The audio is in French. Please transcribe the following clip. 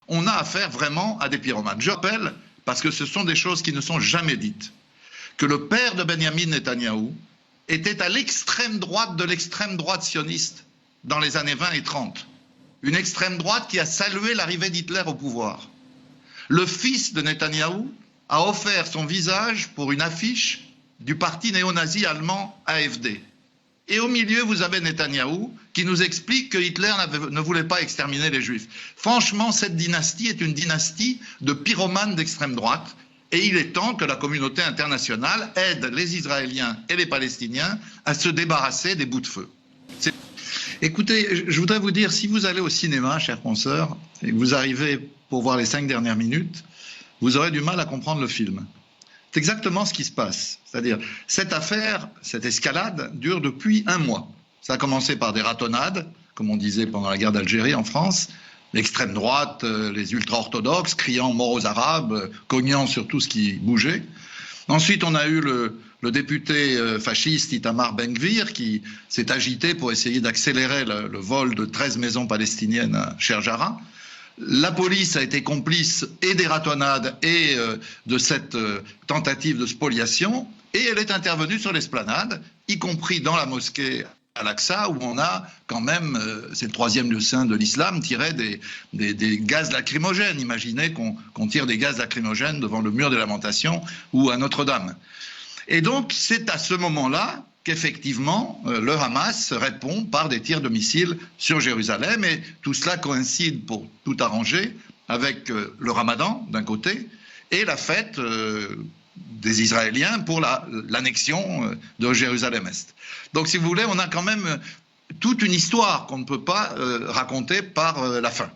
on a affaire vraiment à des pyromanes. Je rappelle, parce que ce sont des choses qui ne sont jamais dites, que le père de Benjamin Netanyahou était à l'extrême droite de l'extrême droite sioniste dans les années 20 et 30. Une extrême droite qui a salué l'arrivée d'Hitler au pouvoir. Le fils de Netanyahou a offert son visage pour une affiche du parti néo-nazi allemand AfD. Et au milieu, vous avez Netanyahou qui nous explique que Hitler ne voulait pas exterminer les Juifs. Franchement, cette dynastie est une dynastie de pyromanes d'extrême droite. Et il est temps que la communauté internationale aide les Israéliens et les Palestiniens à se débarrasser des bouts de feu. Écoutez, je voudrais vous dire, si vous allez au cinéma, chers consoeurs, et que vous arrivez pour voir les 5 dernières minutes, vous aurez du mal à comprendre le film. C'est exactement ce qui se passe. C'est-à-dire, cette affaire, cette escalade dure depuis 1 mois. Ça a commencé par des ratonnades, comme on disait pendant la guerre d'Algérie en France, l'extrême droite, les ultra-orthodoxes, criant mort aux Arabes, cognant sur tout ce qui bougeait. Ensuite, on a eu le député fasciste Itamar Ben-Gvir qui s'est agité pour essayer d'accélérer le vol de 13 maisons palestiniennes à Sherjara. La police a été complice et des ratonnades et de cette tentative de spoliation, et elle est intervenue sur l'esplanade, y compris dans la mosquée Al-Aqsa, où on a quand même, c'est le 3e lieu saint de l'islam, tiré des gaz lacrymogènes. Imaginez qu'on tire des gaz lacrymogènes devant le mur des Lamentations ou à Notre-Dame. Et donc, c'est à ce moment-là qu'effectivement, le Hamas répond par des tirs de missiles sur Jérusalem. Et tout cela coïncide, pour tout arranger, avec le Ramadan, d'un côté, et la fête des Israéliens pour l'annexion de Jérusalem-Est. Donc, si vous voulez, on a quand même toute une histoire qu'on ne peut pas raconter par la fin.